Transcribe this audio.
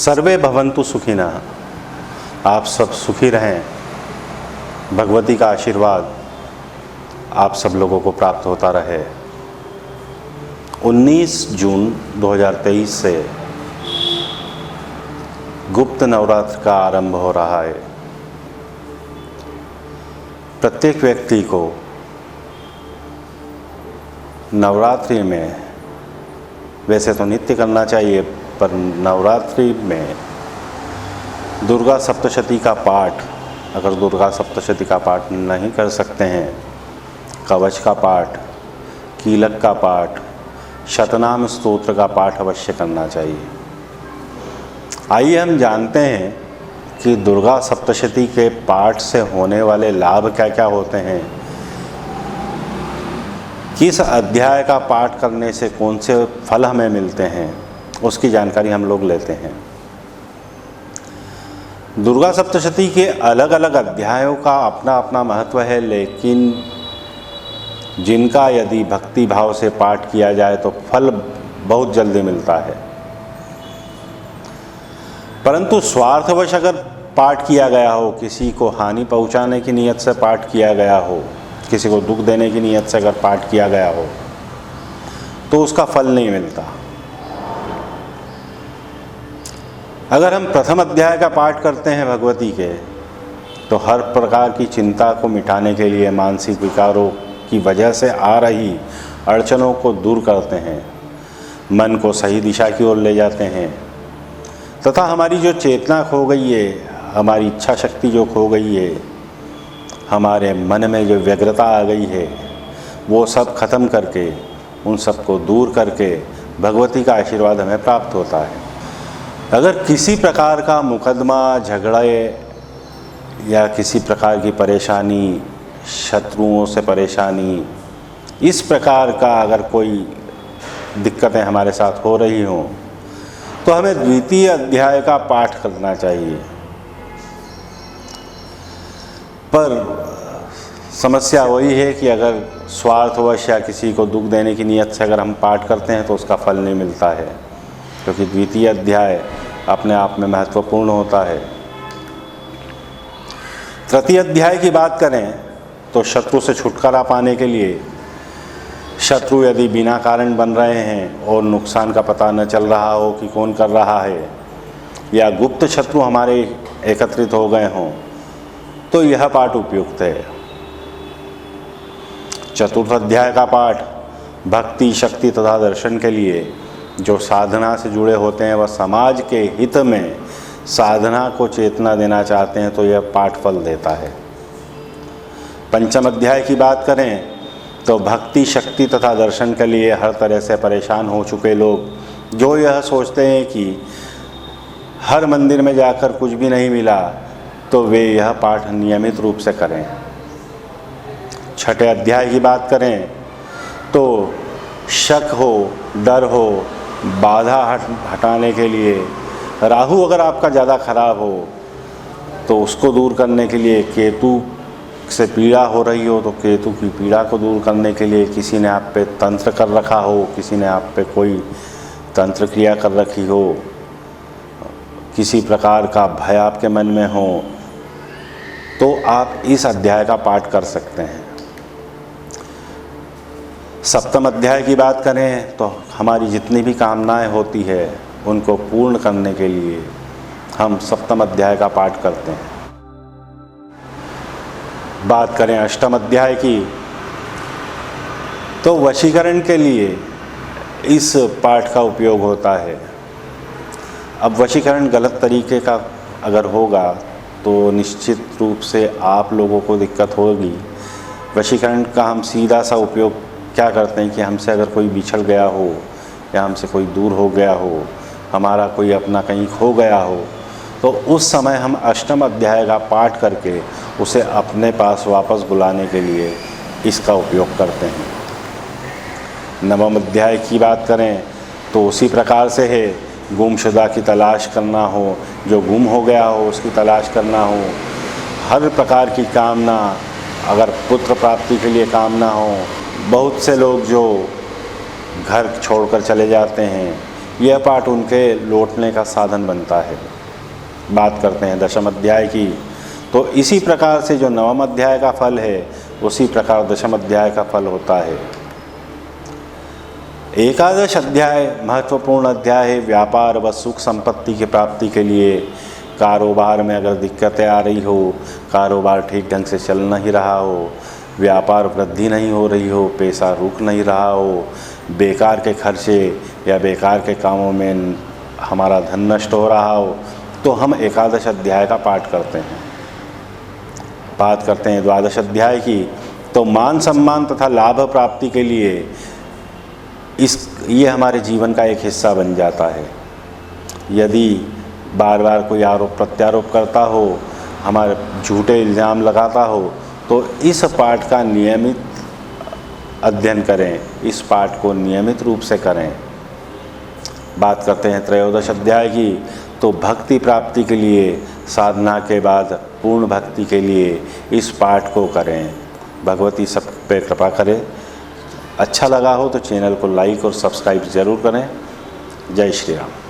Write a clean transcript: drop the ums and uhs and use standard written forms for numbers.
सर्वे भवन्तु सुखिनः। आप सब सुखी रहें। भगवती का आशीर्वाद आप सब लोगों को प्राप्त होता रहे। 19 जून 2023 से गुप्त नवरात्र का आरंभ हो रहा है। प्रत्येक व्यक्ति को नवरात्रि में वैसे तो नित्य करना चाहिए, पर नवरात्रि में दुर्गा सप्तशती का पाठ, अगर दुर्गा सप्तशती का पाठ नहीं कर सकते हैं, कवच का पाठ, कीलक का पाठ, शतनाम स्तोत्र का पाठ अवश्य करना चाहिए। आइए हम जानते हैं कि दुर्गा सप्तशती के पाठ से होने वाले लाभ क्या क्या होते हैं, किस अध्याय का पाठ करने से कौन से फल हमें मिलते हैं, उसकी जानकारी हम लोग लेते हैं। दुर्गा सप्तशती के अलग अलग अध्यायों का अपना अपना महत्व है, लेकिन जिनका यदि भक्ति भाव से पाठ किया जाए तो फल बहुत जल्दी मिलता है। परंतु स्वार्थवश अगर पाठ किया गया हो, किसी को हानि पहुंचाने की नीयत से पाठ किया गया हो, किसी को दुख देने की नीयत से अगर पाठ किया गया हो, तो उसका फल नहीं मिलता। अगर हम प्रथम अध्याय का पाठ करते हैं भगवती के, तो हर प्रकार की चिंता को मिटाने के लिए, मानसिक विकारों की वजह से आ रही अड़चनों को दूर करते हैं, मन को सही दिशा की ओर ले जाते हैं, तथा हमारी जो चेतना खो गई है, हमारी इच्छा शक्ति जो खो गई है, हमारे मन में जो व्यग्रता आ गई है, वो सब खत्म करके, उन सब को दूर करके भगवती का आशीर्वाद हमें प्राप्त होता है। अगर किसी प्रकार का मुकदमा, झगड़े या किसी प्रकार की परेशानी, शत्रुओं से परेशानी, इस प्रकार का अगर कोई दिक्कतें हमारे साथ हो रही हों, तो हमें द्वितीय अध्याय का पाठ करना चाहिए। पर समस्या वही है कि अगर स्वार्थवश या किसी को दुख देने की नीयत से अगर हम पाठ करते हैं तो उसका फल नहीं मिलता है, क्योंकि द्वितीय अध्याय अपने आप में महत्वपूर्ण होता है। तृतीय अध्याय की बात करें तो शत्रु से छुटकारा पाने के लिए, शत्रु यदि बिना कारण बन रहे हैं और नुकसान का पता न चल रहा हो कि कौन कर रहा है, या गुप्त शत्रु हमारे एकत्रित हो गए हों, तो यह पाठ उपयुक्त है। चतुर्थ अध्याय का पाठ भक्ति, शक्ति तथा दर्शन के लिए जो साधना से जुड़े होते हैं, वह समाज के हित में साधना को चेतना देना चाहते हैं, तो यह पाठ फल देता है। पंचम अध्याय की बात करें तो भक्ति, शक्ति तथा दर्शन के लिए हर तरह से परेशान हो चुके लोग, जो यह सोचते हैं कि हर मंदिर में जाकर कुछ भी नहीं मिला, तो वे यह पाठ नियमित रूप से करें। छठे अध्याय की बात करें तो शक हो, डर हो, बाधा हटाने के लिए, राहु अगर आपका ज़्यादा खराब हो तो उसको दूर करने के लिए, केतु से पीड़ा हो रही हो तो केतु की पीड़ा को दूर करने के लिए, किसी ने आप पे तंत्र कर रखा हो, किसी ने आप पे कोई तंत्र क्रिया कर रखी हो, किसी प्रकार का भय आपके मन में हो, तो आप इस अध्याय का पाठ कर सकते हैं। सप्तम अध्याय की बात करें तो हमारी जितनी भी कामनाएं होती है, उनको पूर्ण करने के लिए हम सप्तम अध्याय का पाठ करते हैं। बात करें अष्टम अध्याय की, तो वशीकरण के लिए इस पाठ का उपयोग होता है। अब वशीकरण गलत तरीके का अगर होगा तो निश्चित रूप से आप लोगों को दिक्कत होगी। वशीकरण का हम सीधा सा उपयोग क्या करते हैं कि हमसे अगर कोई बिछड़ गया हो, या हमसे कोई दूर हो गया हो, हमारा कोई अपना कहीं खो गया हो, तो उस समय हम अष्टम अध्याय का पाठ करके उसे अपने पास वापस बुलाने के लिए इसका उपयोग करते हैं। नवम अध्याय की बात करें तो उसी प्रकार से है, गुमशुदा की तलाश करना हो, जो गुम हो गया हो उसकी तलाश करना हो, हर प्रकार की कामना, अगर पुत्र प्राप्ति के लिए कामना हो, बहुत से लोग जो घर छोड़कर चले जाते हैं यह पाठ उनके लौटने का साधन बनता है। बात करते हैं दशम अध्याय की, तो इसी प्रकार से जो नवम अध्याय का फल है उसी प्रकार दशम अध्याय का फल होता है। एकादश अध्याय महत्वपूर्ण अध्याय है। व्यापार व सुख संपत्ति की प्राप्ति के लिए कारोबार में अगर दिक्कतें आ रही हो, कारोबार ठीक ढंग से चल नहीं रहा हो, व्यापार वृद्धि नहीं हो रही हो, पैसा रुक नहीं रहा हो, बेकार के खर्चे या बेकार के कामों में हमारा धन नष्ट हो रहा हो, तो हम एकादश अध्याय का पाठ करते हैं। बात करते हैं द्वादश अध्याय की, तो मान सम्मान तथा लाभ प्राप्ति के लिए ये हमारे जीवन का एक हिस्सा बन जाता है। यदि बार बार कोई आरोप प्रत्यारोप करता हो, हमारे झूठे इल्ज़ाम लगाता हो, तो इस पाठ का नियमित अध्ययन करें, इस पाठ को नियमित रूप से करें। बात करते हैं त्रयोदश अध्याय की, तो भक्ति प्राप्ति के लिए, साधना के बाद पूर्ण भक्ति के लिए इस पाठ को करें। भगवती सब पे कृपा करें। अच्छा लगा हो तो चैनल को लाइक और सब्सक्राइब ज़रूर करें। जय श्री राम।